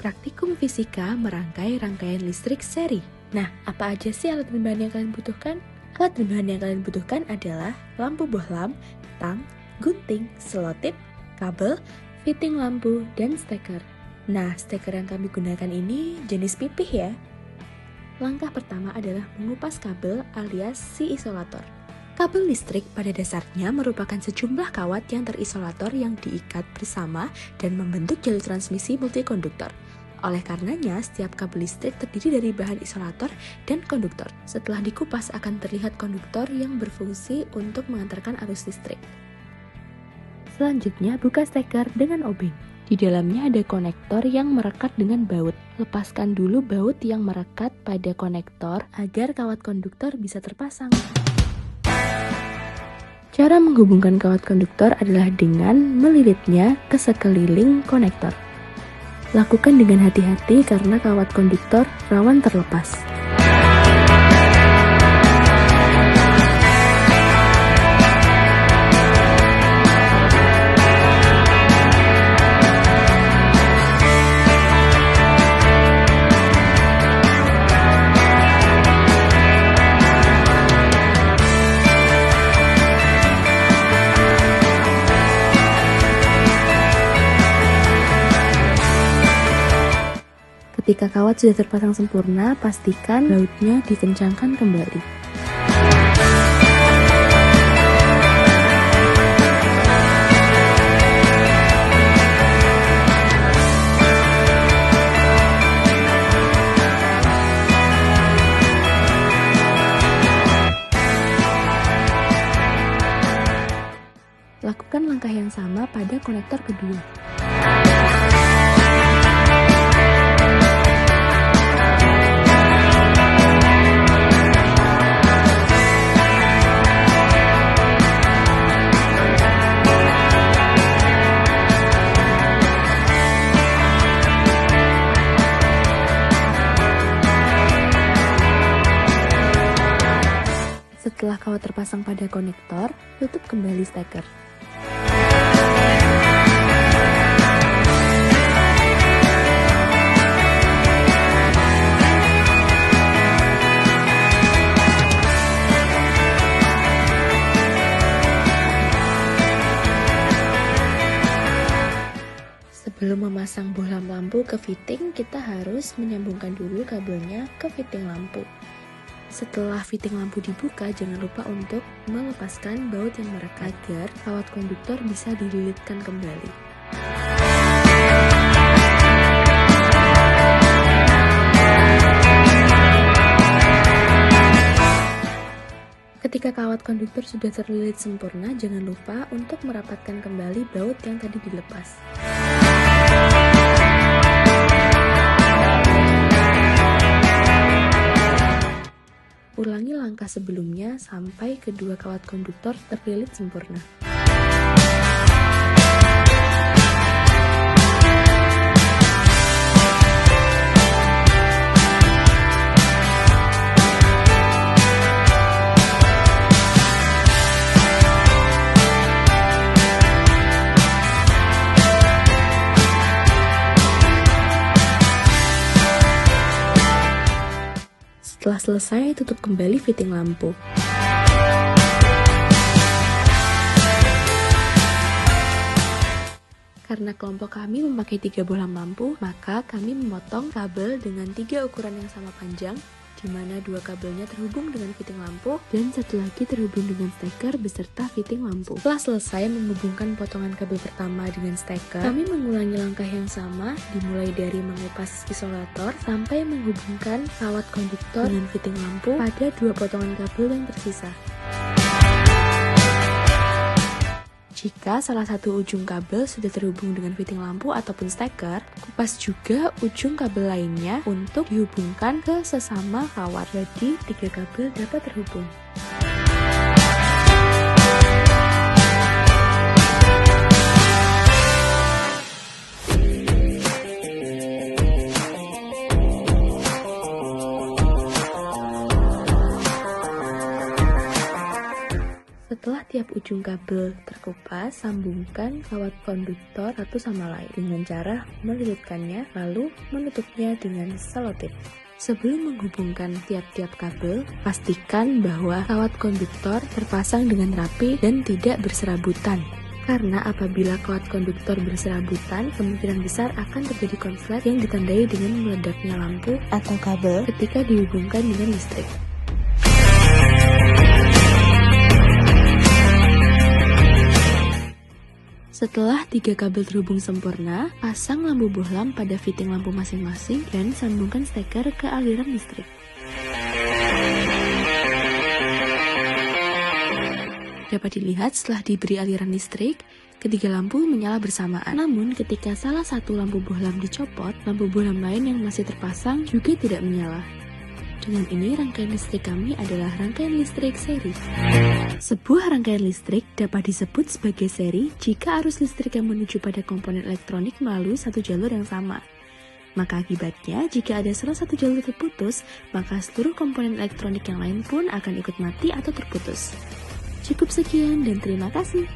Praktikum fisika merangkai rangkaian listrik seri. Nah, apa aja sih alat dan bahan yang kalian butuhkan? Alat dan bahan yang kalian butuhkan adalah lampu bohlam, tang, gunting, selotip, kabel, fitting lampu, dan steker. Nah, steker yang kami gunakan ini jenis pipih ya. Langkah pertama adalah mengupas kabel alias si isolator. Kabel listrik pada dasarnya merupakan sejumlah kawat yang terisolator yang diikat bersama dan membentuk jalur transmisi multikonduktor. Oleh karenanya, setiap kabel listrik terdiri dari bahan isolator dan konduktor. Setelah dikupas akan terlihat konduktor yang berfungsi untuk mengantarkan arus listrik. Selanjutnya, buka steker dengan obeng. Di dalamnya ada konektor yang merekat dengan baut. Lepaskan dulu baut yang merekat pada konektor agar kawat konduktor bisa terpasang. Cara menghubungkan kawat konduktor adalah dengan melilitnya ke sekeliling konektor. Lakukan dengan hati-hati karena kawat konduktor rawan terlepas. Ketika kawat sudah terpasang sempurna, pastikan bautnya dikencangkan kembali. Lakukan langkah yang sama pada konektor kedua. Setelah kawat terpasang pada konektor, tutup kembali steker. Sebelum memasang bohlam lampu ke fitting, kita harus menyambungkan dulu kabelnya ke fitting lampu. Setelah fitting lampu dibuka, jangan lupa untuk melepaskan baut yang merekat agar kawat konduktor bisa dililitkan kembali. Ketika kawat konduktor sudah terlilit sempurna, jangan lupa untuk merapatkan kembali baut yang tadi dilepas. Ulangi langkah sebelumnya sampai kedua kawat konduktor terlilit sempurna. Setelah selesai, tutup kembali fitting lampu. Karena kelompok kami memakai 3 bohlam lampu, maka kami memotong kabel dengan 3 ukuran yang sama panjang, di mana 2 kabelnya terhubung dengan fitting lampu dan satu lagi terhubung dengan steker beserta fitting lampu. Setelah selesai menghubungkan potongan kabel pertama dengan steker, kami mengulangi langkah yang sama, dimulai dari mengupas isolator sampai menghubungkan kawat konduktor dengan fitting lampu pada 2 potongan kabel yang tersisa. Jika salah satu ujung kabel sudah terhubung dengan fitting lampu ataupun steker, kupas juga ujung kabel lainnya untuk dihubungkan ke sesama kawat. Jadi, 3 kabel dapat terhubung. Setelah tiap ujung kabel terkupas, sambungkan kawat konduktor satu sama lain dengan cara melilitkannya lalu menutupnya dengan selotip. Sebelum menghubungkan tiap-tiap kabel, pastikan bahwa kawat konduktor terpasang dengan rapi dan tidak berserabutan. Karena apabila kawat konduktor berserabutan, kemungkinan besar akan terjadi konslet yang ditandai dengan meledaknya lampu atau kabel ketika dihubungkan dengan listrik. Setelah 3 kabel terhubung sempurna, pasang lampu bohlam pada fitting lampu masing-masing dan sambungkan steker ke aliran listrik. Dapat dilihat setelah diberi aliran listrik, ketiga lampu menyala bersamaan. Namun ketika salah satu lampu bohlam dicopot, lampu bohlam lain yang masih terpasang juga tidak menyala. Dengan ini, rangkaian listrik kami adalah rangkaian listrik seri. Sebuah rangkaian listrik dapat disebut sebagai seri jika arus listrik yang menuju pada komponen elektronik melalui satu jalur yang sama. Maka akibatnya, jika ada salah satu jalur terputus, maka seluruh komponen elektronik yang lain pun akan ikut mati atau terputus. Cukup sekian dan terima kasih.